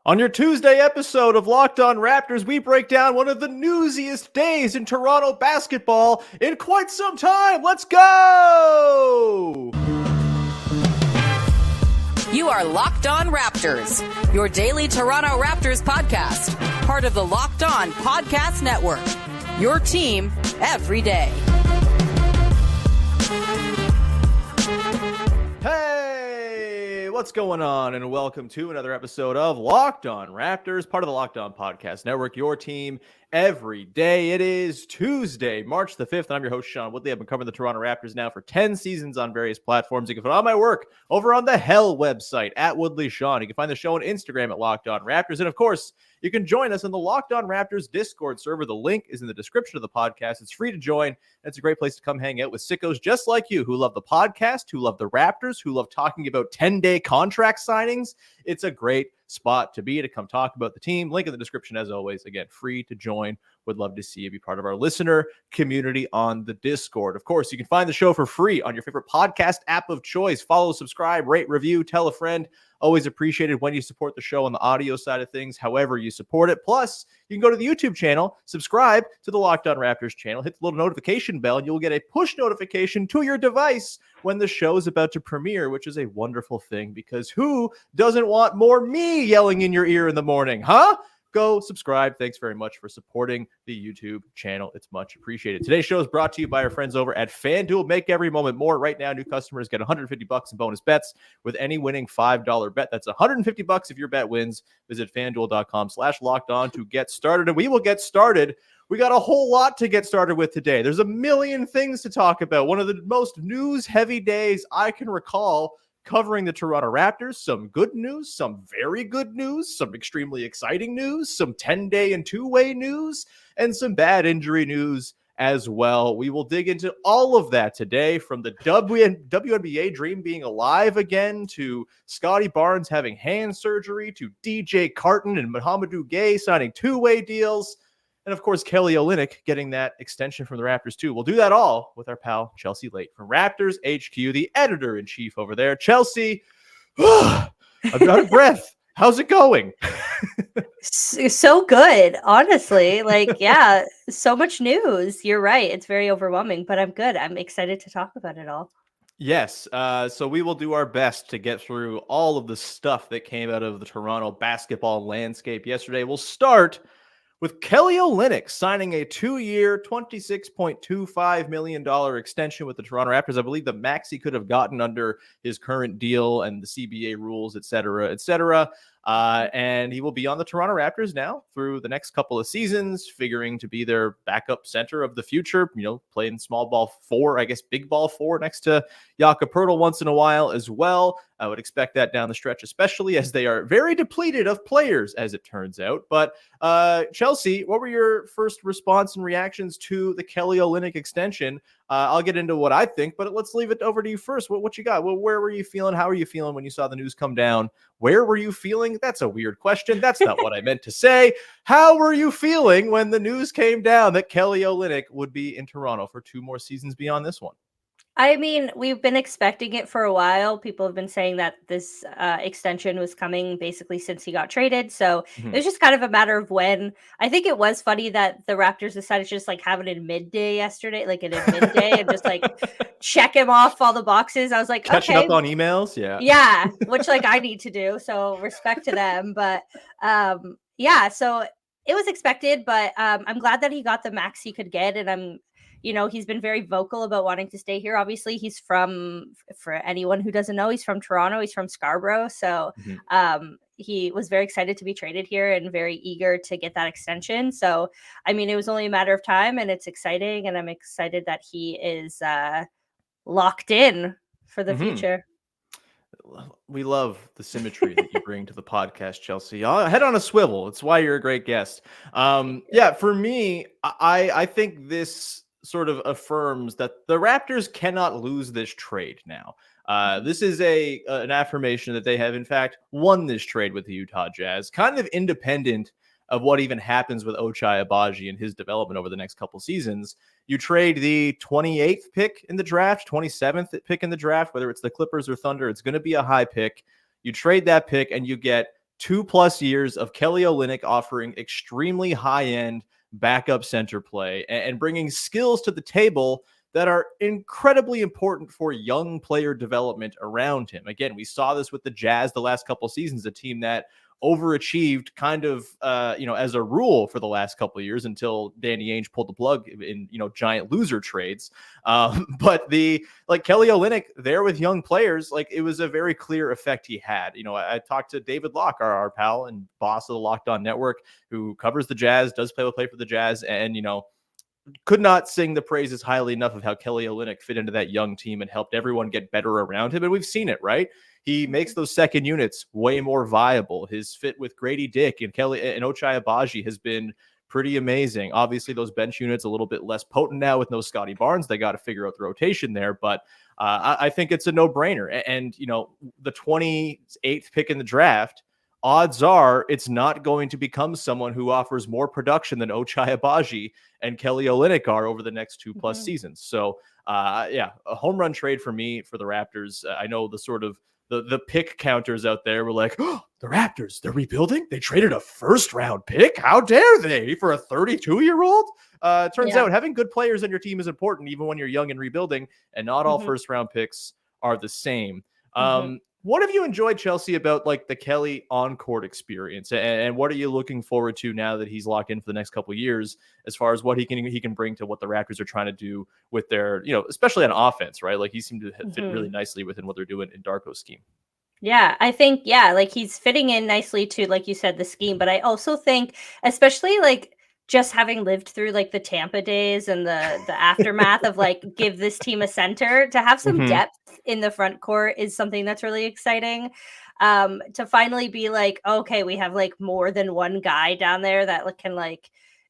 On your Tuesday episode of Locked On Raptors, we break down one of the newsiest days in Toronto basketball in quite some time. Let's go! You are Locked On Raptors, your daily Toronto Raptors podcast, part of the Locked On Podcast Network, your team every day. Hey, what's going on? And welcome to another episode of Locked On Raptors, part of the Locked On Podcast Network, your team every day. It is Tuesday, March the 5th, and I'm your host, Sean Woodley. I've been covering the Toronto Raptors now for 10 seasons on various platforms. You can find all my work over on the Hell website at Woodley Sean. You can find the show on Instagram at Locked On Raptors. And of course, you can join us in the Locked On Raptors Discord server. The link is in the description of the podcast. It's free to join. It's a great place to come hang out with sickos just like you who love the podcast, who love the Raptors, who love talking about 10-day contract signings. It's a great spot to be, to come talk about the team. Link in the description as always. Again, free to join. Would love to see you be part of our listener community on the Discord. Of course, you can find the show for free on your favorite podcast app of choice. Follow, subscribe, rate, review, tell a friend. Always appreciated when you support the show on the audio side of things, however you support it. Plus, you can go to the YouTube channel, subscribe to the Locked On Raptors channel, hit the little notification bell, and you'll get a push notification to your device when the show is about to premiere, which is a wonderful thing because who doesn't want more me yelling in your ear in the morning, huh? Go subscribe. Thanks very much for supporting the YouTube channel. It's much appreciated. Today's show is brought to you by our friends over at FanDuel. Make every moment more. Right now, new customers get $150 in bonus bets with any winning $5 bet. That's $150 if your bet wins. Visit FanDuel.com/lockedon to get started. And we will get started. We got a whole lot to get started with today. There's a million things to talk about. One of the most news-heavy days I can recall covering the Toronto Raptors. Some good news, some very good news, some extremely exciting news, some 10-day and two-way news, and some bad injury news as well. We will dig into all of that today, from the WNBA dream being alive again, to Scottie Barnes having hand surgery, to DJ Carton and Mohamedou Gay signing two-way deals, and of course, Kelly Olynyk getting that extension from the Raptors too. We'll do that all with our pal Chelsea Late from Raptors HQ, the editor-in-chief over there. Chelsea, I'm out of breath. How's it going? So good, honestly. Yeah, so much news. You're right. It's very overwhelming, but I'm good. I'm excited to talk about it all. Yes. So we will do our best to get through all of the stuff that came out of the Toronto basketball landscape yesterday. We'll start with Kelly Olynyk signing a 2-year, $26.25 million extension with the Toronto Raptors. I believe the max he could have gotten under his current deal and the CBA rules, et cetera, et cetera. And he will be on the Toronto Raptors now through the next couple of seasons, figuring to be their backup center of the future, playing small ball 4, I guess big ball 4 next to Jakob Poeltl once in a while as well. I would expect that down the stretch, especially as they are very depleted of players, as it turns out. But Chelsea, what were your first response and reactions to the Kelly Olynyk extension? I'll get into what I think, but let's leave it over to you first. What you got? Well, where were you feeling? How are you feeling when you saw the news come down? Where were you feeling? That's a weird question. That's not what I meant to say. How were you feeling when the news came down that Kelly Olynyk would be in Toronto for 2 more seasons beyond this one? I mean, we've been expecting it for a while. People have been saying that this extension was coming basically since he got traded. So it was just kind of a matter of when. I think it was funny that the Raptors decided to just have it in midday yesterday, in midday, and just check him off all the boxes. I was like, catching okay, up on emails. Yeah. Which I need to do. So respect to them. But yeah, so it was expected, but I'm glad that he got the max he could get. And he's been very vocal about wanting to stay here. Obviously, he's for anyone who doesn't know, he's from Toronto. He's from Scarborough. So he was very excited to be traded here and very eager to get that extension. So, I mean, it was only a matter of time, and it's exciting. And I'm excited that he is locked in for the future. We love the symmetry that you bring to the podcast, Chelsea. Head on a swivel. It's why you're a great guest. Yeah, for me, I think this sort of affirms that the Raptors cannot lose this trade now. This is an affirmation that they have, in fact, won this trade with the Utah Jazz, kind of independent of what even happens with Ochai Agbaji and his development over the next couple seasons. You trade the 28th pick in the draft, 27th pick in the draft, whether it's the Clippers or Thunder, it's going to be a high pick. You trade that pick and you get 2+ years of Kelly Olynyk offering extremely high-end backup center play and bringing skills to the table that are incredibly important for young player development around him. Again, we saw this with the Jazz the last couple seasons, a team that overachieved kind of, as a rule for the last couple of years until Danny Ainge pulled the plug in, giant loser trades. But Kelly Olynyk there with young players, like it was a very clear effect he had. I talked to David Locke, our pal and boss of the Locked On Network, who covers the Jazz, does play for the Jazz, and, could not sing the praises highly enough of how Kelly Olynyk fit into that young team and helped everyone get better around him. And we've seen it, right? He makes those second units way more viable. His fit with Grady Dick and Ochai Agbaji has been pretty amazing. Obviously, those bench units a little bit less potent now with no Scottie Barnes. They got to figure out the rotation there, but I think it's a no-brainer. And, the 28th pick in the draft, odds are it's not going to become someone who offers more production than Ochai Agbaji and Kelly Olynyk are over the next 2+ seasons. So, a home run trade for me for the Raptors. I know the sort of the pick counters out there were like, oh, the Raptors, they're rebuilding? They traded a first-round pick? How dare they for a 32-year-old? Turns out having good players on your team is important, even when you're young and rebuilding, and not all first-round picks are the same. What have you enjoyed, Chelsea, about the Kelly on-court experience, and what are you looking forward to now that he's locked in for the next couple of years, as far as what he can bring to what the Raptors are trying to do with their, especially on offense, right? Like he seemed to fit really nicely within what they're doing in Darko's scheme. Yeah, I think, he's fitting in nicely to, like you said, the scheme. But I also think, especially just having lived through the Tampa days and the aftermath of give this team a center, to have some depth in the front court is something that's really exciting. To finally be okay, we have more than one guy down there that can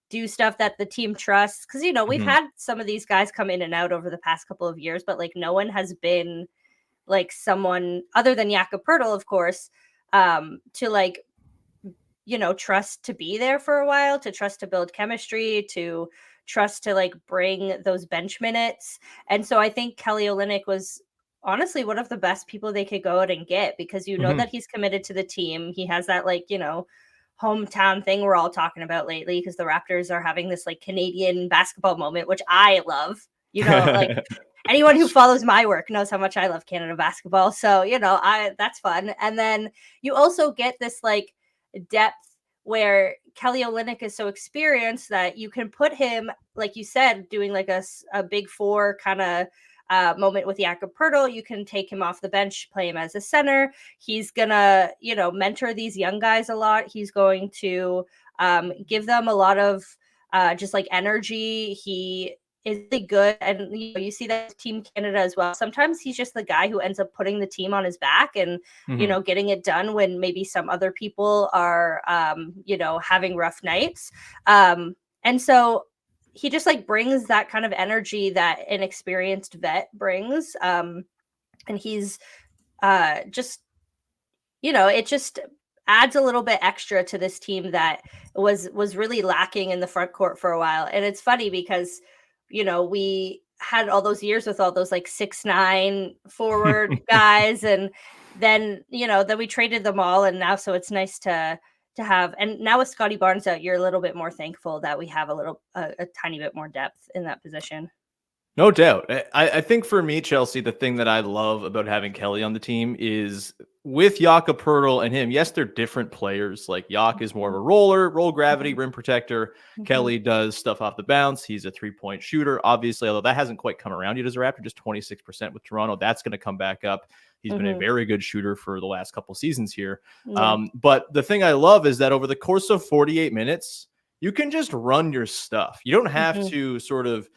do stuff that the team trusts. Because, we've had some of these guys come in and out over the past couple of years, but no one has been someone other than Jakob Poeltl, of course, to trust to be there for a while, to trust to build chemistry, to trust to bring those bench minutes. And so I think Kelly Olynyk was honestly one of the best people they could go out and get, because that he's committed to the team. He has that hometown thing we're all talking about lately, because the Raptors are having this Canadian basketball moment, which I love. Anyone who follows my work knows how much I love Canada basketball. So, that's fun. And then you also get this depth where Kelly Olynyk is so experienced that you can put him, like you said, doing a big four kind of moment with Jakob Poeltl. You can take him off the bench, play him as a center. He's gonna, mentor these young guys a lot. He's going to give them a lot of just energy. He is really good, and you see that with Team Canada as well. Sometimes he's just the guy who ends up putting the team on his back and getting it done when maybe some other people are having rough nights. And so he just brings that kind of energy that an experienced vet brings. And he's just it just adds a little bit extra to this team that was really lacking in the front court for a while. And it's funny because we had all those years with all those 6'9" forward guys, and then then we traded them all, and now so it's nice to have. And now with Scottie Barnes out, you're a little bit more thankful that we have a tiny bit more depth in that position. No doubt. I think for me, Chelsea, the thing that I love about having Kelly on the team is with Jakob Poeltl and him, yes, they're different players. Jak is more of a roll gravity, rim protector. Kelly does stuff off the bounce. He's a three-point shooter, obviously, although that hasn't quite come around yet as a Raptor, just 26% with Toronto. That's going to come back up. He's been a very good shooter for the last couple seasons here. But the thing I love is that over the course of 48 minutes, you can just run your stuff. You don't have to sort of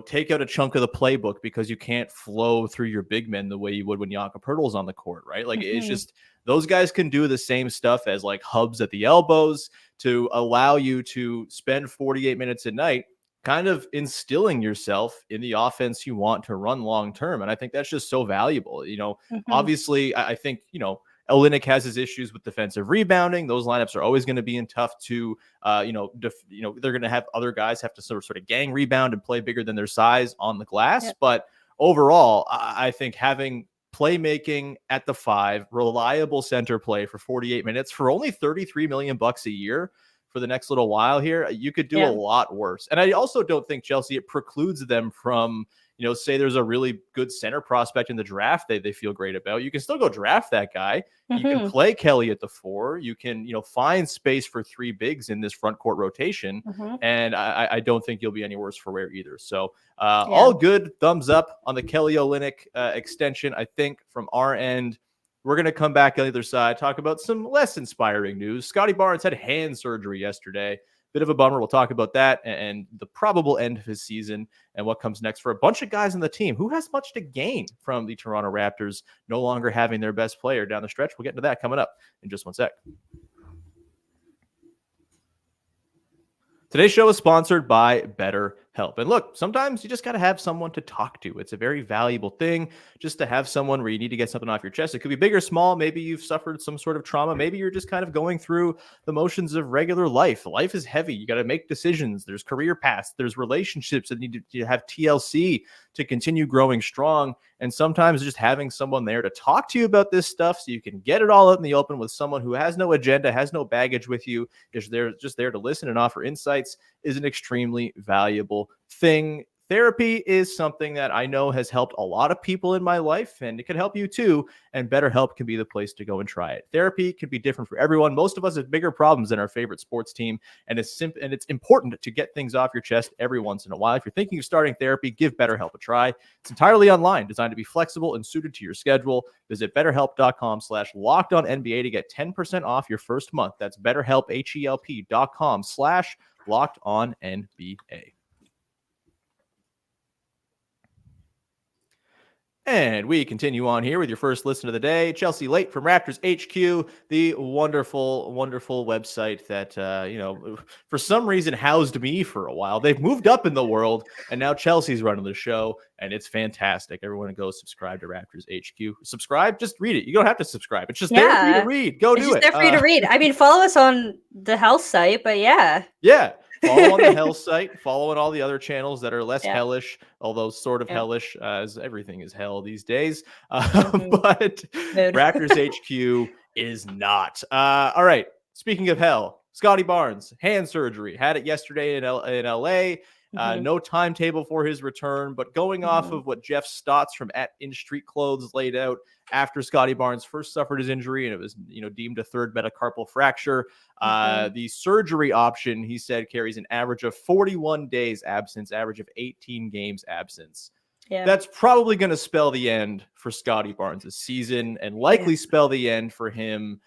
take out a chunk of the playbook because you can't flow through your big men the way you would when Jakob Poeltl's on the court, right? It's just those guys can do the same stuff as hubs at the elbows to allow you to spend 48 minutes a night kind of instilling yourself in the offense you want to run long term. And I think that's just so valuable. Obviously, I think, Olynyk has his issues with defensive rebounding. Those lineups are always going to be tough to, they're going to have other guys have to sort of gang rebound and play bigger than their size on the glass. Yep. But overall, I think having playmaking at the 5, reliable center play for 48 minutes for only $33 million a year for the next little while here. You could do a lot worse. And I also don't think Chelsea, it precludes them from, say there's a really good center prospect in the draft they feel great about. You can still go draft that guy. You can play Kelly at the 4. You can, find space for 3 bigs in this front court rotation. And I don't think you'll be any worse for wear either. So all good. Thumbs up on the Kelly Olynyk extension. I think from our end, we're going to come back on the other side, talk about some less inspiring news. Scottie Barnes had hand surgery yesterday. Bit of a bummer. We'll talk about that and the probable end of his season and what comes next for a bunch of guys on the team. Who has much to gain from the Toronto Raptors no longer having their best player down the stretch? We'll get into that coming up in just one sec. Today's show is sponsored by BetterHelp. And look, sometimes you just got to have someone to talk to. It's a very valuable thing just to have someone where you need to get something off your chest. It could be big or small. Maybe you've suffered some sort of trauma. Maybe you're just kind of going through the motions of regular life. Life is heavy. You got to make decisions. There's career paths. There's relationships that need to have TLC to continue growing strong. And sometimes just having someone there to talk to you about this stuff so you can get it all out in the open with someone who has no agenda, has no baggage with you, is there just there to listen and offer insights is an extremely valuable thing. Therapy is something that I know has helped a lot of people in my life, and it can help you too. And BetterHelp can be the place to go and try it. Therapy can be different for everyone. Most of us have bigger problems than our favorite sports team, and it's important to get things off your chest every once in a while. If you're thinking of starting therapy, give BetterHelp a try. It's entirely online, designed to be flexible and suited to your schedule. Visit BetterHelp.com/LockedOnNBA to get 10% off your first month. That's BetterHelp, HELP.com/LockedOnNBA. And we continue on here with your first listen of the day. Chelsea Late from Raptors HQ, the wonderful, wonderful website that, for some reason housed me for a while. They've moved up in the world, and now Chelsea's running the show, and it's fantastic. Everyone go subscribe to Raptors HQ. Subscribe, just read it. You don't have to subscribe. It's just there for you to read. Go do it. It's there for you to read. I mean, follow us on the health site, but yeah. Yeah. Follow on the hell site, follow on all the other channels that are less hellish, although sort of hellish, as everything is hell these days. But Raptors HQ is not. All right. Speaking of hell, Scottie Barnes, hand surgery, had it yesterday in LA. No timetable for his return, but going off of what Jeff Stotts from In Street Clothes laid out after Scottie Barnes first suffered his injury and it was deemed a third metacarpal fracture. The surgery option, he said, carries an average of 41 days absence, average of 18 games absence. Yeah. That's probably going to spell the end for Scottie Barnes' season and likely spell the end for him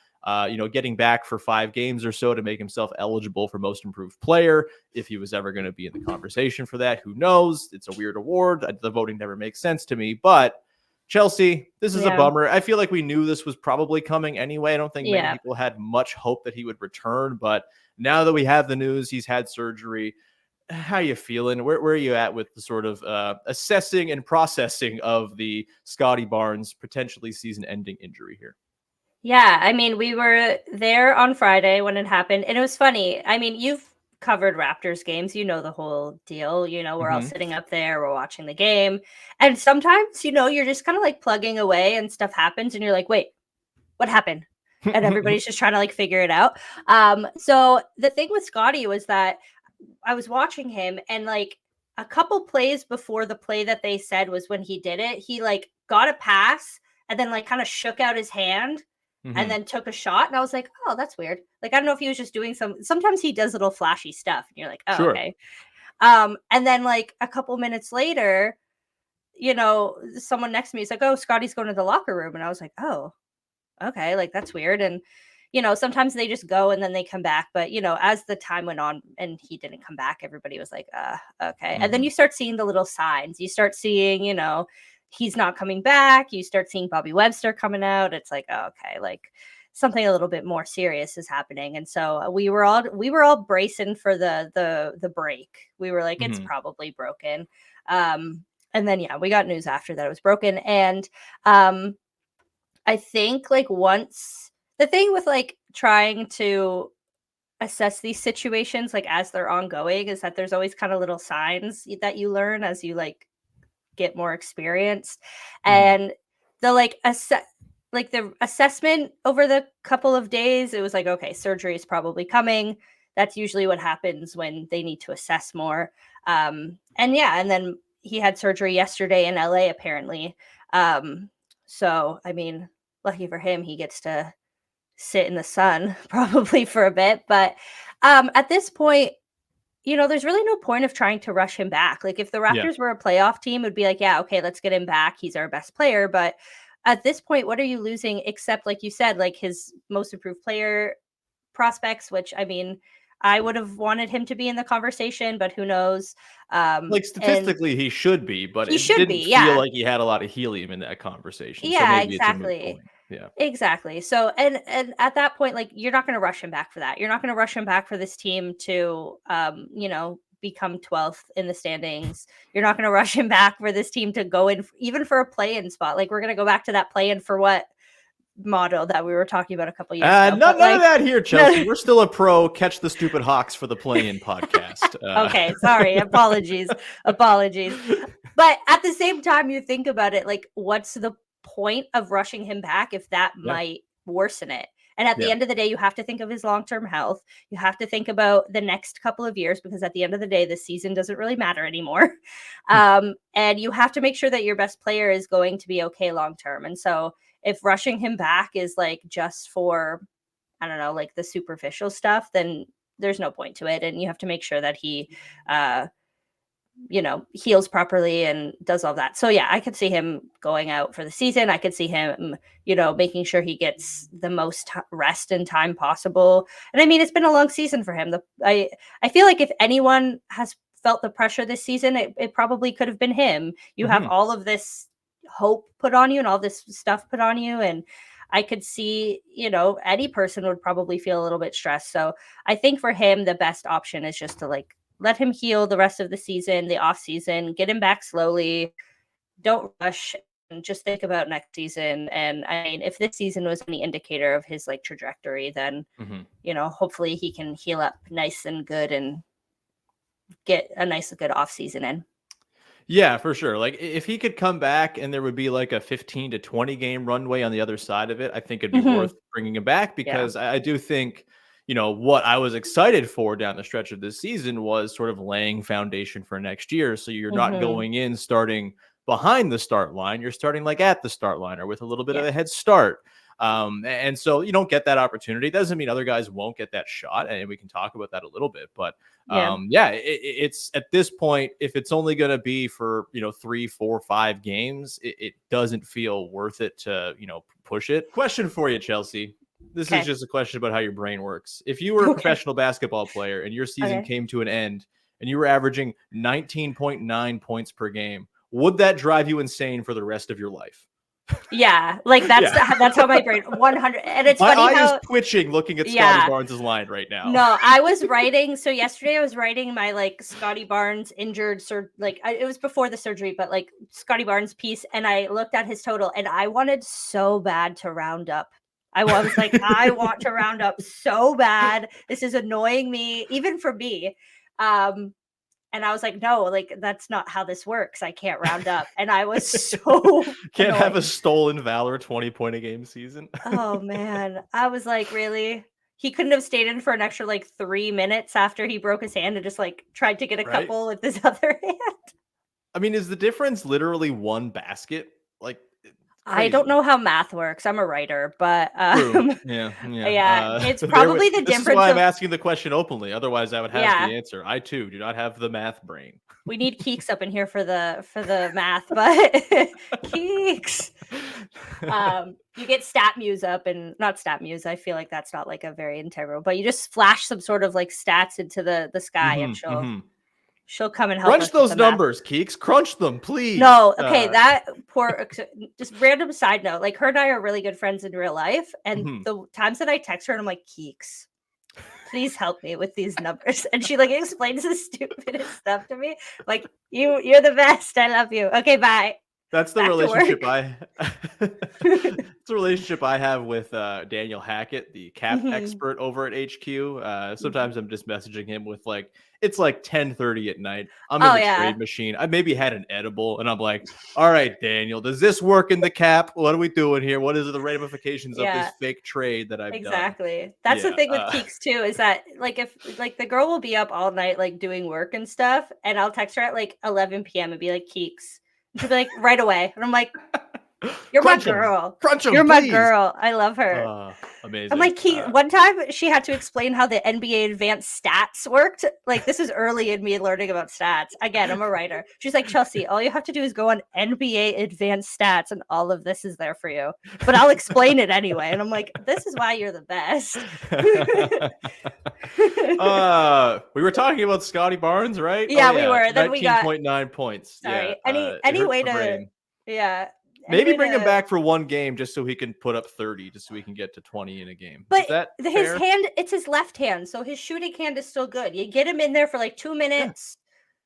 getting back for 5 games or so to make himself eligible for most improved player. If he was ever going to be in the conversation for that, who knows? It's a weird award. The voting never makes sense to me, but Chelsea, this is a bummer. I feel like we knew this was probably coming anyway. I don't think many people had much hope that he would return, but now that we have the news, he's had surgery. How are you feeling? Where are you at with the sort of assessing and processing of the Scottie Barnes potentially season-ending injury here? Yeah, I mean, we were there on Friday when it happened, and it was funny. I mean, you've covered Raptors games, the whole deal. We're all sitting up there, we're watching the game, and sometimes, you're just kind of like plugging away and stuff happens, and you're like, wait, what happened? And everybody's just trying to like figure it out. So the thing with Scottie was that I was watching him, and like a couple plays before the play that they said was when he did it, he like got a pass and then like kind of shook out his hand. And then took a shot. And I was like, oh, that's weird. Like, I don't know if he was just doing sometimes he does little flashy stuff. And you're like, oh, okay. And then like a couple minutes later, someone next to me is like, oh, Scottie's going to the locker room. And I was like, oh, okay. Like, that's weird. And, sometimes they just go and then they come back. But, as the time went on and he didn't come back, everybody was like, okay. And then you start seeing the little signs. You start seeing, he's not coming back. You start seeing Bobby Webster coming out. It's like, oh, okay, like something a little bit more serious is happening. And so we were all bracing for the break. We were like, it's probably broken. And then we got news after that it was broken. And I think like once the thing with like trying to assess these situations like as they're ongoing is that there's always kind of little signs that you learn as you like get more experience. And the the assessment over the couple of days, it was like, okay, surgery is probably coming. That's usually what happens when they need to assess more. And then he had surgery yesterday in LA, apparently. So, I mean, lucky for him, he gets to sit in the sun probably for a bit. But at this point, there's really no point of trying to rush him back. Like, if the Raptors were a playoff team, it would be like, yeah, okay, let's get him back. He's our best player. But at this point, what are you losing except, like you said, like his most improved player prospects, which, I mean, I would have wanted him to be in the conversation, but who knows? Like, statistically, he should be, but he it should didn't be, feel yeah. like he had a lot of helium in that conversation. So Yeah, maybe it's a moot exactly. point. Yeah. Exactly. So, and at that point, like, you're not going to rush him back for that. You're not going to rush him back for this team to, become 12th in the standings. You're not going to rush him back for this team to go in, even for a play-in spot. Like, we're going to go back to that play-in for what motto that we were talking about a couple years ago. None of that here, Chelsea. We're still a pro catch the stupid Hawks for the play-in podcast. Okay, sorry. Apologies. But at the same time, you think about it, like, what's the point of rushing him back if that might worsen it? And at the end of the day, you have to think of his long-term health. You have to think about the next couple of years, because at the end of the day, the season doesn't really matter anymore. And you have to make sure that your best player is going to be okay long-term. And so if rushing him back is like just for, I don't know, like the superficial stuff, then there's no point to it. And you have to make sure that he, heals properly and does all that. So yeah, I could see him going out for the season. I could see him, making sure he gets the most rest and time possible. And I mean, it's been a long season for him. I feel like if anyone has felt the pressure this season, it probably could have been him. You have all of this hope put on you and all this stuff put on you. And I could see, any person would probably feel a little bit stressed. So I think for him, the best option is just to let him heal the rest of the season, the off season, get him back slowly. Don't rush and just think about next season. And I mean, if this season was any indicator of his trajectory, then, hopefully he can heal up nice and good and get a nice, good off season in. Yeah, for sure. Like, if he could come back and there would be like a 15 to 20 game runway on the other side of it, I think it'd be worth bringing him back, because I do think, what I was excited for down the stretch of this season was sort of laying foundation for next year. So you're not going in starting behind the start line. You're starting like at the start line or with a little bit of a head start. And so you don't get that opportunity. Doesn't mean other guys won't get that shot. And we can talk about that a little bit, but it's at this point, if it's only going to be for, 3, 4, 5 games, it doesn't feel worth it to, push it. Question for you, Chelsea. This is just a question about how your brain works. If you were a professional basketball player and your season came to an end and you were averaging 19.9 points per game, would that drive you insane for the rest of your life? Yeah, like that's how my brain 100. And it's funny eye how is twitching looking at Scottie Barnes' line right now. No, I was writing. So yesterday I was writing my Scottie Barnes injured, it was before the surgery, but Scottie Barnes piece, and I looked at his total, and I wanted so bad to round up. I was like, I want to round up so bad. This is annoying me, even for me. And I was like, no, that's not how this works. I can't round up. And I was so can't annoyed. have a stolen valor 20-point a game season. Oh man. I was like, really? He couldn't have stayed in for an extra 3 minutes after he broke his hand and just tried to get a couple with his other hand. I mean, is the difference literally one basket? I don't know how math works. I'm a writer, but it's probably the difference. This is why I'm asking the question openly. Otherwise, I would have the answer. I too do not have the math brain. We need Keeks up in here for the math, but Keeks. You get StatMuse up, and not StatMuse. I feel like that's not a very integral, but you just flash some sort of stats into the sky, and she'll come and help. Crunch those numbers, Keeks. Crunch them, please. No, okay. That poor. Just random side note. Her and I are really good friends in real life, and the times that I text her and I'm like, Keeks, please help me with these numbers, and she explains the stupidest stuff to me. You're the best. I love you. Okay, bye. That's the Back to relationship work. it's a relationship I have with Daniel Hackett, the cap Mhm. expert over at HQ. Sometimes I'm just messaging him with like it's like 10:30 at night. I'm in Oh the yeah, trade machine. I maybe had an edible, and I'm like, "All right, Daniel, does this work in the cap? What are we doing here? What is the ramifications of this yeah. fake trade that I've done?" Exactly. That's the Yeah. thing with Keeks too, is that like if like the girl will be up all night like doing work and stuff, and I'll text her at like 11 p.m. and be like, Keeks. And she'll be like, right away. And I'm like, you're my Crunch them, girl. crunch them, You're my please. girl. I love her. I'm Amazing. like, one time she had to explain how the NBA advanced stats worked. Like, this is early in me learning about stats. Again, I'm a writer. She's like, Chelsea, all you have to do is go on NBA advanced stats, and all of this is there for you. But I'll explain it anyway. And I'm like, this is why you're the best. We were talking about Scottie Barnes, right? Yeah, we were. Then we got 19.9 points. Yeah. sorry. Any It hurts way the to brain. yeah. Any Maybe way bring him to back for one game just so he can put up 30, just so he can get to 20 in a game. Is But that his fair? hand, it's his left hand, so his shooting hand is still good. You get him in there for like 2 Yeah. minutes.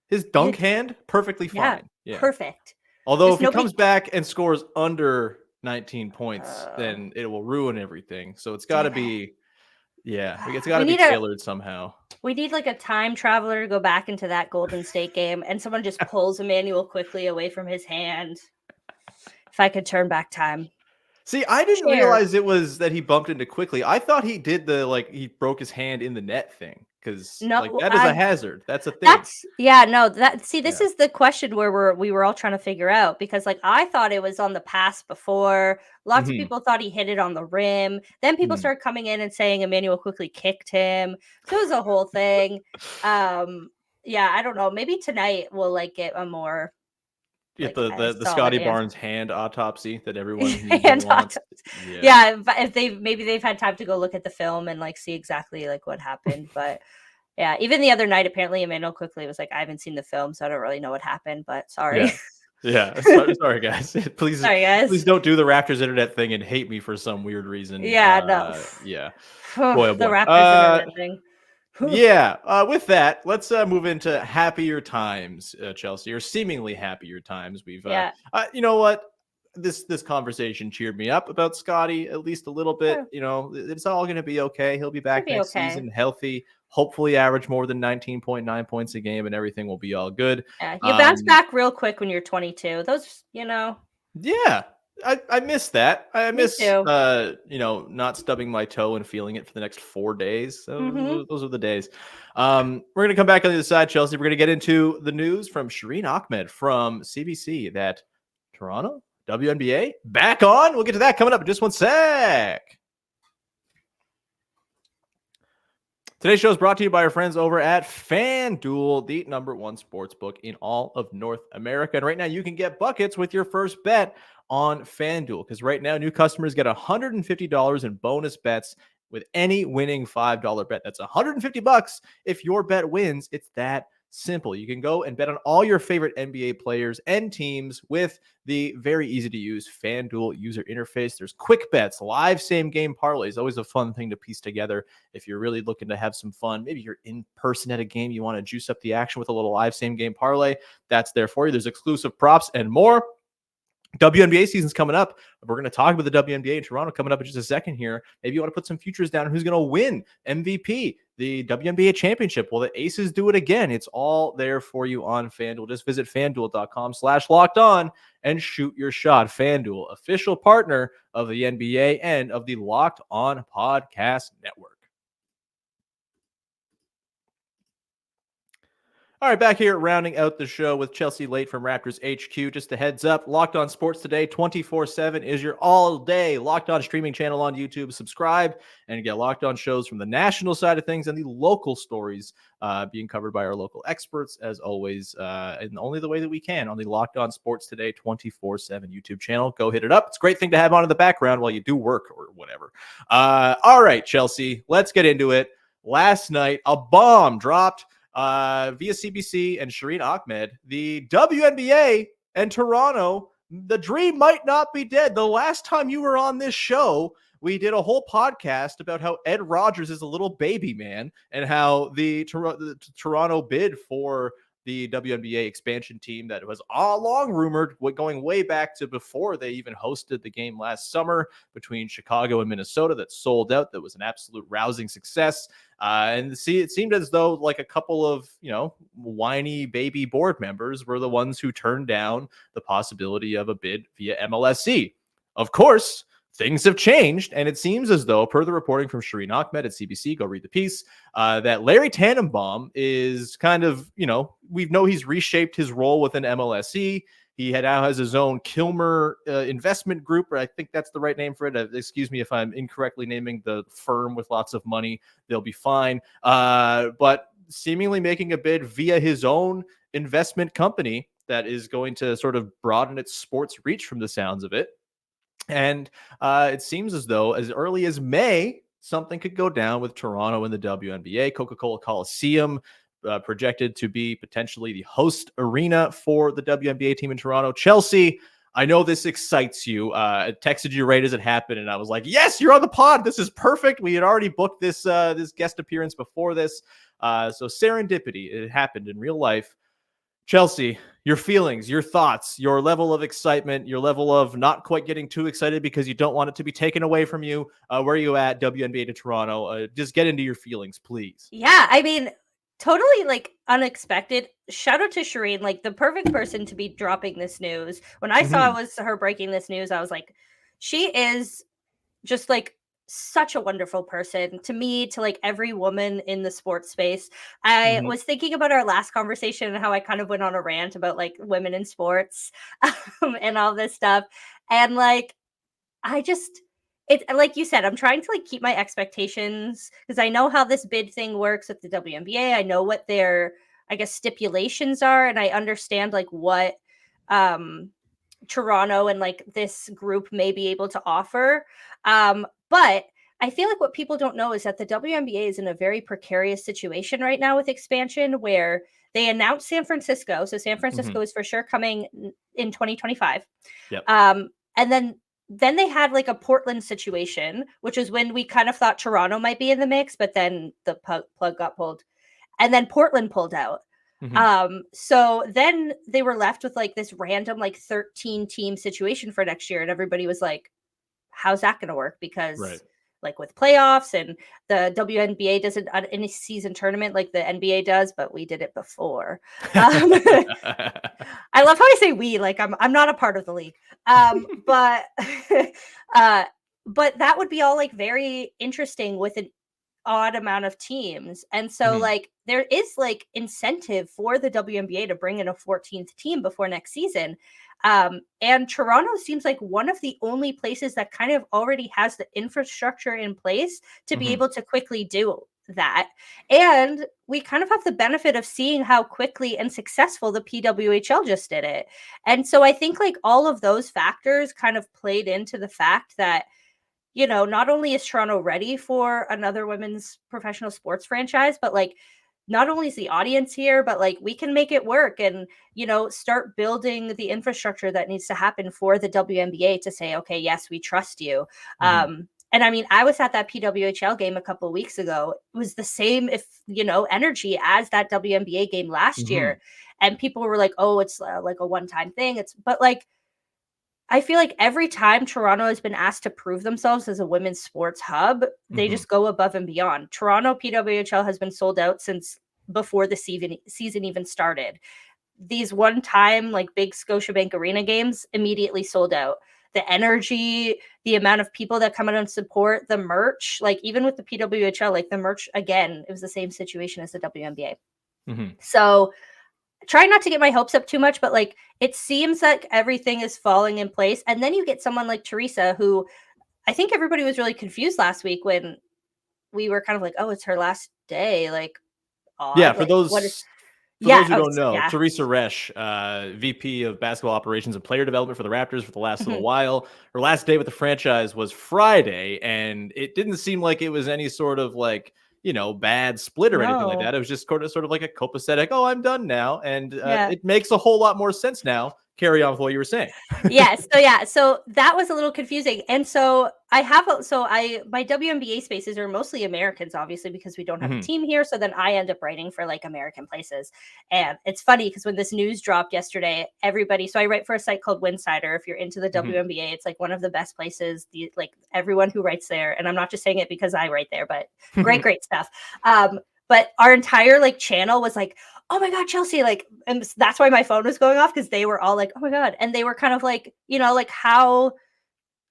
His dunk hand, perfectly Yeah, fine. Yeah. perfect. Although Just if he nobody comes back and scores under 19 points, uh, then it will ruin everything. So it's got to damn it. be, it's got We to be need a tailored somehow. we need like a time traveler to go back into that Golden State game, and someone just pulls Emmanuel quickly away from his hand. If I could turn back time. See, I didn't Share. realize it was that he bumped into quickly. I thought he did the like he broke his hand in the net thing because like No, that is a hazard. That's a thing. that's yeah, no, that see, this Yeah. is the question where we were all trying to figure out, because like I thought it was on the pass before. Lots of Mhm. people thought he hit it on the rim. Then people Mhm. started coming in and saying Emmanuel quickly kicked him. So it was a whole thing. Yeah, I don't know. Maybe tonight we'll like get a more Get like a the solid Scottie answer. Barnes hand autopsy that everyone needs and And wants. Yeah. yeah, if they've had time to go look at the film and like see exactly like what happened. But yeah, even the other night, apparently Emmanuel quickly was like, I haven't seen the film, so I don't really know what happened, but sorry. Yeah. Yeah. Sorry, guys. Please, Sorry, please guys. don't do the Raptors internet thing and hate me for some weird reason. Yeah, no. Yeah. Boy, oh The boy. Raptors internet thing. Yeah. With that, let's move into happier times, Chelsea, or seemingly happier times. We've, Yeah. you know what? This conversation cheered me up about Scottie at least a little bit. Yeah. You know, it's all going to be okay. He'll be back be next okay. season, healthy. Hopefully, average more than 19.9 points a game, and everything will be all good. Yeah. You bounce back real quick when you're 22. Those, Yeah. I miss that. I Me miss too. not stubbing my toe and feeling it for the next 4 days. So Mhm. those are the days. We're gonna come back on the other side, Chelsea. We're gonna get into the news from Shireen Ahmed from CBC that Toronto WNBA back on. We'll get to that coming up in just one sec. Today's show is brought to you by our friends over at FanDuel, the number one sportsbook in all of North America. And right now you can get buckets with your first bet on FanDuel, because right now new customers get $150 in bonus bets with any winning $5 bet. That's $150 if your bet wins. It's that simple. You can go and bet on all your favorite NBA players and teams with the very easy to use FanDuel user interface. There's quick bets, live same game parlays, always a fun thing to piece together if you're really looking to have some fun. Maybe you're in person at a game, you want to juice up the action with a little live same game parlay. That's there for you. There's exclusive props and more. WNBA season's coming up. We're going to talk about the WNBA in Toronto coming up in just a second here. Maybe you want to put some futures down on who's going to win MVP, the WNBA championship. Will the Aces do it again? It's all there for you on FanDuel. Just visit FanDuel.com/locked-on and shoot your shot. FanDuel, official partner of the NBA and of the Locked On Podcast Network. All right, back here rounding out the show with Chelsea Late from Raptors HQ. Just a heads up, Locked On Sports Today 24/7 is your all-day Locked On streaming channel on YouTube. Subscribe and get Locked On shows from the national side of things and the local stories being covered by our local experts, as always, in only the way that we can on the Locked On Sports Today 24/7 YouTube channel. Go hit it up. It's a great thing to have on in the background while you do work or whatever. All right, Chelsea, let's get into it. Last night, a bomb dropped via CBC and Shireen Ahmed. The WNBA and Toronto, the dream might not be dead. The last time you were on this show, we did a whole podcast about how Ed Rogers is a little baby man and how the Toronto bid for the WNBA expansion team that was all along rumored, going way back to before they even hosted the game last summer between Chicago and Minnesota, that sold out. That was an absolute rousing success. And see, it seemed as though like a couple of, whiny baby board members were the ones who turned down the possibility of a bid via MLSE. Of course, things have changed, and it seems as though, per the reporting from Shireen Ahmed at CBC, go read the piece, that Larry Tannenbaum is kind of, we know he's reshaped his role within MLSE. He now has his own Kilmer investment group, or I think that's the right name for it. Excuse me if I'm incorrectly naming the firm with lots of money. They'll be fine. But seemingly making a bid via his own investment company that is going to sort of broaden its sports reach from the sounds of it. And it seems as though as early as May, something could go down with Toronto in the WNBA. Coca-Cola Coliseum projected to be potentially the host arena for the WNBA team in Toronto. Chelsea, I know this excites you. I texted you right as it happened, and I was like, yes, you're on the pod. This is perfect. We had already booked this guest appearance before this. So serendipity, it happened in real life. Chelsea, your feelings, your thoughts, your level of excitement, your level of not quite getting too excited because you don't want it to be taken away from you. Where are you at, WNBA-to-Toronto? Just get into your feelings, please. Yeah, I mean, totally like unexpected. Shout out to Shireen, like the perfect person to be dropping this news. When I saw it was her breaking this news, I was like, she is just like such a wonderful person to me, to like every woman in the sports space. I was thinking about our last conversation and how I kind of went on a rant about like women in sports and all this stuff. And like, it, like you said, I'm trying to like keep my expectations because I know how this bid thing works with the WNBA. I know what their, I guess, stipulations are. And I understand like what Toronto and like this group may be able to offer. But I feel like what people don't know is that the WNBA is in a very precarious situation right now with expansion, where they announced San Francisco. So San Francisco is for sure coming in 2025. Yep. And then they had like a Portland situation, which is when we kind of thought Toronto might be in the mix, but then the plug got pulled, and then Portland pulled out. So then they were left with like this random like 13 team situation for next year, and everybody was like, how's that going to work? Because like with playoffs, and the WNBA doesn't in a season tournament like the NBA does, but we did it before. I love how I say we, like I'm not a part of the league. But that would be all like very interesting with an odd amount of teams. And so like there is like incentive for the WNBA to bring in a 14th team before next season. And Toronto seems like one of the only places that kind of already has the infrastructure in place to be able to quickly do that. And we kind of have the benefit of seeing how quickly and successful the PWHL just did it. And so I think like all of those factors kind of played into the fact that, not only is Toronto ready for another women's professional sports franchise, but like not only is the audience here, but like we can make it work and, start building the infrastructure that needs to happen for the WNBA to say, okay, yes, we trust you. And I mean, I was at that PWHL game a couple of weeks ago. It was the same, energy as that WNBA game last year. And people were like, oh, it's like a one-time thing. But like, I feel like every time Toronto has been asked to prove themselves as a women's sports hub, they just go above and beyond. Toronto PWHL has been sold out since before the season even started. These one-time like big Scotiabank Arena games immediately sold out. The energy, the amount of people that come out and support, the merch, like even with the PWHL, like the merch, again, it was the same situation as the WNBA. So try not to get my hopes up too much, but like it seems like everything is falling in place. And then you get someone like Teresa, who I think everybody was really confused last week when we were kind of like, oh, it's her last day. Like, yeah, for like, those who don't know, Teresa Resch, VP of Basketball Operations and Player Development for the Raptors for the last little while. Her last day with the franchise was Friday, and it didn't seem like it was any sort of like, bad split or anything like that. It was just sort of like a copacetic, oh, I'm done now. And it makes a whole lot more sense now, carry on with what you were saying. Yes. So that was a little confusing. And so my WNBA spaces are mostly Americans, obviously, because we don't have a team here. So then I end up writing for like American places. And it's funny because when this news dropped yesterday, so I write for a site called Winsider. If you're into the WNBA, it's like one of the best places, like everyone who writes there. And I'm not just saying it because I write there, but great stuff. But our entire like channel was like, oh my God, Chelsea, like, and that's why my phone was going off, because they were all like, oh my God. And they were kind of like, like, how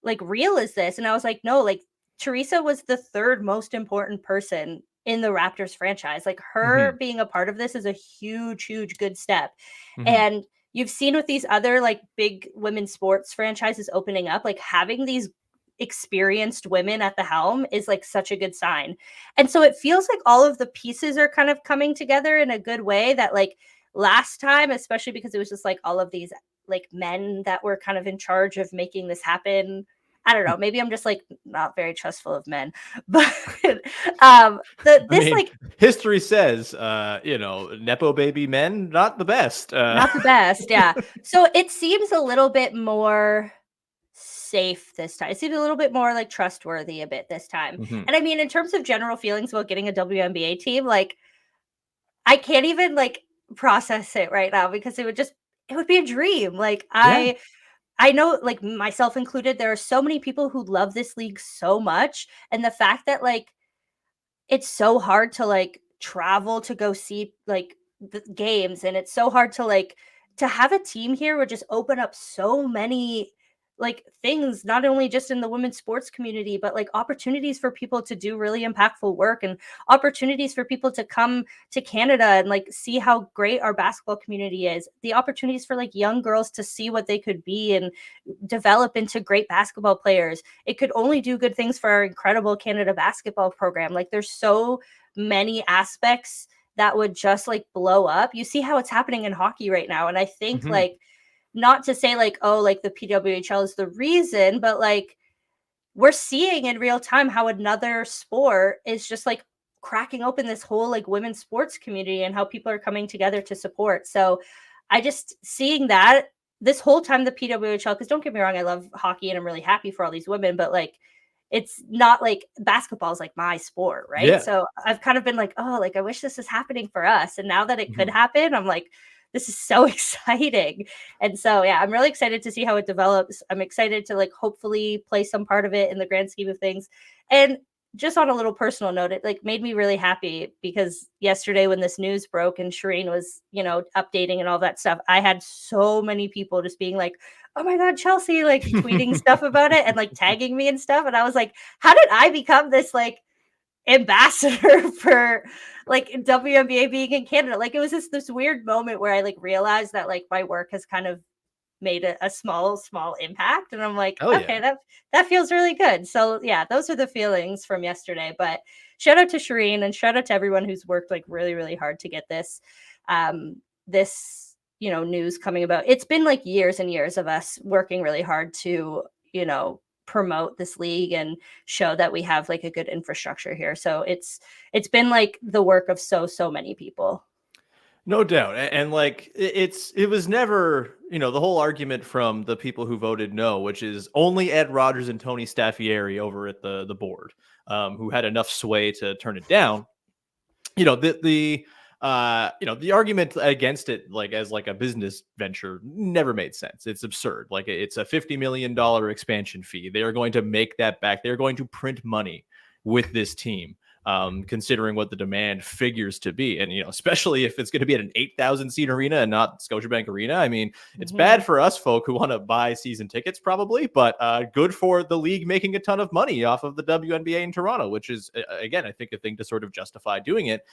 like real is this? And I was like, no, like Teresa was the third most important person in the Raptors franchise. Like her being a part of this is a huge good step. And you've seen with these other like big women's sports franchises opening up, like having these experienced women at the helm is like such a good sign. And so it feels like all of the pieces are kind of coming together in a good way, that like last time, especially because it was just like all of these like men that were kind of in charge of making this happen. I don't know, maybe I'm just like not very trustful of men, but history says nepo baby men, not the best. Not the best, yeah. So it seems a little bit more safe this time. It seems a little bit more like trustworthy a bit this time. And I mean, in terms of general feelings about getting a WNBA team, like I can't even like process it right now, because it would be a dream. Like I know, like myself included, there are so many people who love this league so much. And the fact that like it's so hard to like travel to go see like the games, and it's so hard to like to have a team here would just open up so many like things, not only just in the women's sports community, but like opportunities for people to do really impactful work, and opportunities for people to come to Canada and like see how great our basketball community is. The opportunities for like young girls to see what they could be and develop into great basketball players. It could only do good things for our incredible Canada basketball program. Like there's so many aspects that would just like blow up. You see how it's happening in hockey right now. And I think like, not to say like, oh, like the PWHL is the reason, but like we're seeing in real time how another sport is just like cracking open this whole like women's sports community, and how people are coming together to support. So I just seeing that this whole time, the PWHL, because don't get me wrong, I love hockey and I'm really happy for all these women, but like it's not like basketball is like my sport, right? Yeah. So I've kind of been like, oh, like I wish this was happening for us. And now that it could happen, I'm like, this is so exciting. And so, yeah, I'm really excited to see how it develops. I'm excited to like hopefully play some part of it in the grand scheme of things. And just on a little personal note, it like made me really happy, because yesterday when this news broke and Shireen was, updating and all that stuff, I had so many people just being like, oh my God, Chelsea, like tweeting stuff about it and like tagging me and stuff. And I was like, how did I become this like ambassador for like WNBA being in Canada? Like it was just this weird moment where I like realized that like my work has kind of made a small impact, and I'm like, okay, that feels really good. So yeah, those are the feelings from yesterday. But shout out to Shireen, and shout out to everyone who's worked like really hard to get this news coming about. It's been like years and years of us working really hard to promote this league and show that we have like a good infrastructure here. So it's been like the work of so many people. No doubt. And like it was never, the whole argument from the people who voted no, which is only Ed Rogers and Tony Staffieri over at the board, who had enough sway to turn it down. The argument against it, like as like a business venture, never made sense. It's absurd. Like it's a $50 million expansion fee. They are going to make that back. They're going to print money with this team, considering what the demand figures to be. And, especially if it's going to be at an 8,000 seat arena and not Scotiabank Arena. I mean, it's bad for us folk who want to buy season tickets probably, but good for the league making a ton of money off of the WNBA in Toronto, which is, again, I think a thing to sort of justify doing it.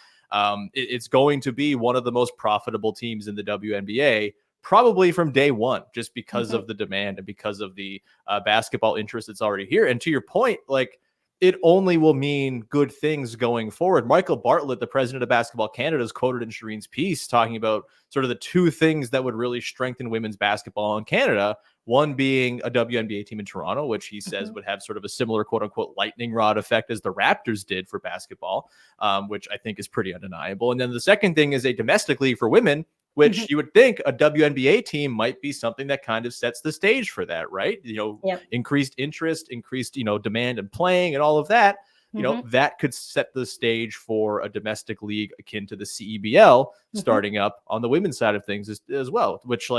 It's going to be one of the most profitable teams in the WNBA, probably from day one, just because of the demand and because of the basketball interest that's already here. And to your point, like, it only will mean good things going forward. Michael Bartlett, the president of Basketball Canada, is quoted in Shireen's piece talking about sort of the two things that would really strengthen women's basketball in Canada. One being a WNBA team in Toronto, which he says would have sort of a similar quote unquote lightning rod effect as the Raptors did for basketball, which I think is pretty undeniable. And then the second thing is a domestic league for women, which you would think a WNBA team might be something that kind of sets the stage for that, right? Increased interest, increased, demand and playing and all of that. That could set the stage for a domestic league akin to the CEBL starting up on the women's side of things as well, which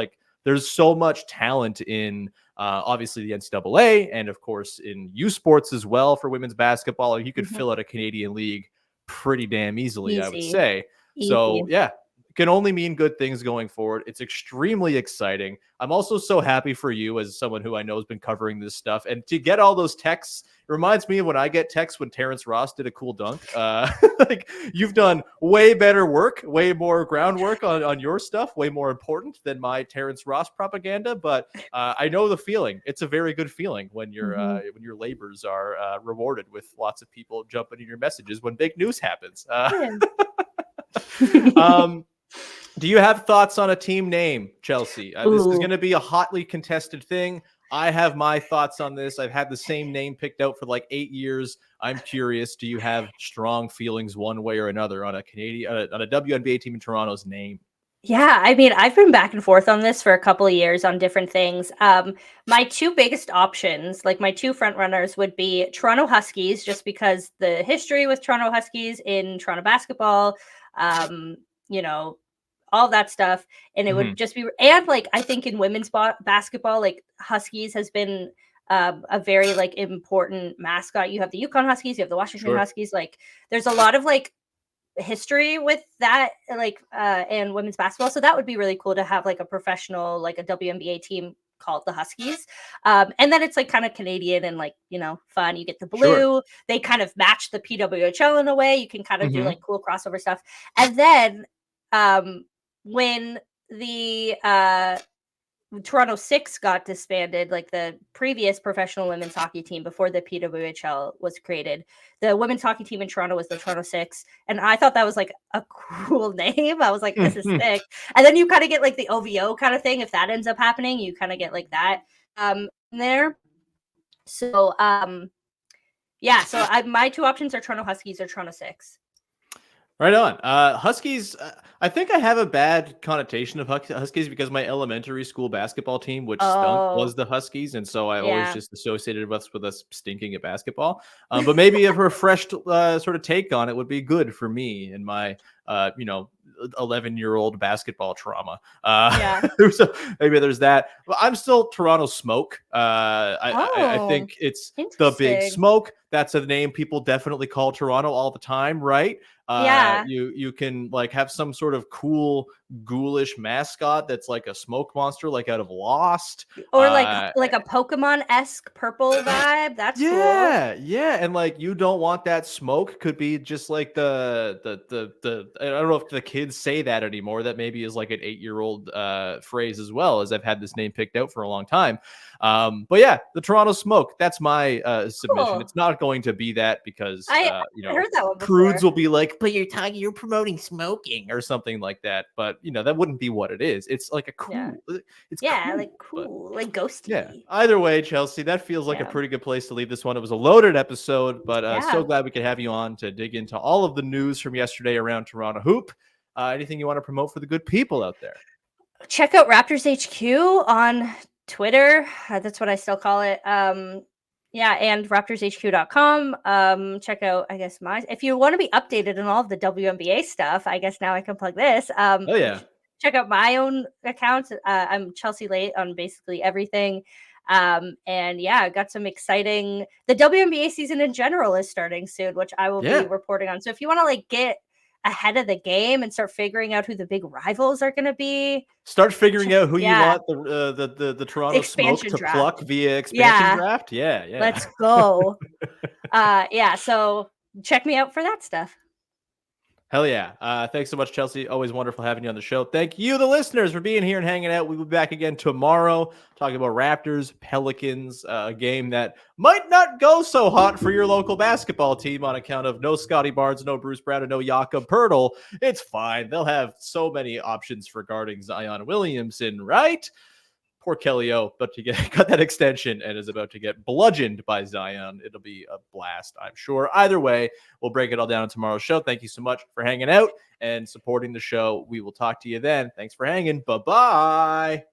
there's so much talent in obviously the NCAA and of course in U Sports as well for women's basketball. You could fill out a Canadian league pretty damn easily, I would say. So yeah, can only mean good things going forward. It's extremely exciting. I'm also so happy for you as someone who I know has been covering this stuff, and to get all those texts, it reminds me of when I get texts when Terrence Ross did a cool dunk. You've done way better work, way more groundwork on your stuff, way more important than my Terrence Ross propaganda. But I know the feeling. It's a very good feeling when your labors are rewarded with lots of people jumping in your messages when big news happens. Do you have thoughts on a team name, Chelsea? This is going to be a hotly contested thing. I have my thoughts on this. I've had the same name picked out for 8 years. I'm curious. Do you have strong feelings one way or another on a WNBA team in Toronto's name? Yeah, I mean, I've been back and forth on this for a couple of years on different things. My two biggest options, my two front runners, would be Toronto Huskies, just because the history with Toronto Huskies in Toronto basketball, all that stuff. And it would just be, and I think in women's basketball, Huskies has been a very important mascot. You have the Yukon Huskies, you have the Washington Huskies. There's a lot of history with that, and women's basketball. So that would be really cool to have a professional, a WNBA team called the Huskies. And then it's kind of Canadian and fun. You get the blue. They kind of match the PWHL in a way. You can kind of do cool crossover stuff. And then when the Toronto Six got disbanded, the previous professional women's hockey team before the PWHL was created, the women's hockey team in Toronto was the Toronto Six. And I thought that was a cool name. I was like, this is sick. And then you kind of get the OVO kind of thing. If that ends up happening, you kind of get that there. So my two options are Toronto Huskies or Toronto Six. Right on. Huskies, I think I have a bad connotation of Huskies because my elementary school basketball team, which stunk, was the Huskies. And so I always just associated with us stinking at basketball. But maybe a refreshed sort of take on it would be good for me and my, 11-year-old basketball trauma. Maybe there's that. But I'm still Toronto Smoke. I think it's the Big Smoke. That's a name people definitely call Toronto all the time, right? You can have some sort of cool ghoulish mascot that's a smoke monster, out of Lost, or a Pokemon-esque purple vibe. That's cool. Yeah, and you don't want that smoke. Could be just the I don't know if the kids say that anymore. That maybe is an 8-year-old phrase as well, as I've had this name picked out for a long time. But yeah, the Toronto Smoke. That's my submission. Cool. It's not going to be that because I heard that one before. Prudes will be but you're promoting smoking or something like that. But that wouldn't be what it is. It's a cool. It's cool, ghosty. Yeah. Either way, Chelsea, that feels like a pretty good place to leave this one. It was a loaded episode, but so glad we could have you on to dig into all of the news from yesterday around Toronto Hoop. Anything you want to promote for the good people out there? Check out Raptors HQ on Twitter. That's what I still call it. And raptorshq.com. Check out, I guess, if you want to be updated on all of the WNBA stuff, I guess now I can plug this. Check out my own account. I'm Chelsea Late on basically everything. I got some exciting, the WNBA season in general is starting soon, which I will be reporting on. So if you want to get ahead of the game and start figuring out who the big rivals are going to be, start figuring out who you want the Toronto Smoke to pluck via expansion draft. Let's go. So check me out for that stuff. Hell yeah. Thanks so much, Chelsea. Always wonderful having you on the show. Thank you, the listeners, for being here and hanging out. We'll be back again tomorrow talking about Raptors, Pelicans, a game that might not go so hot for your local basketball team on account of no Scottie Barnes, no Bruce Brown, and no Jakob Poeltl. It's fine. They'll have so many options regarding Zion Williamson, right? poor Kelly O, but to got that extension and is about to get bludgeoned by Zion. It'll be a blast, I'm sure. Either way, we'll break it all down in tomorrow's show. Thank you so much for hanging out and supporting the show. We will talk to you then. Thanks for hanging. Bye-bye.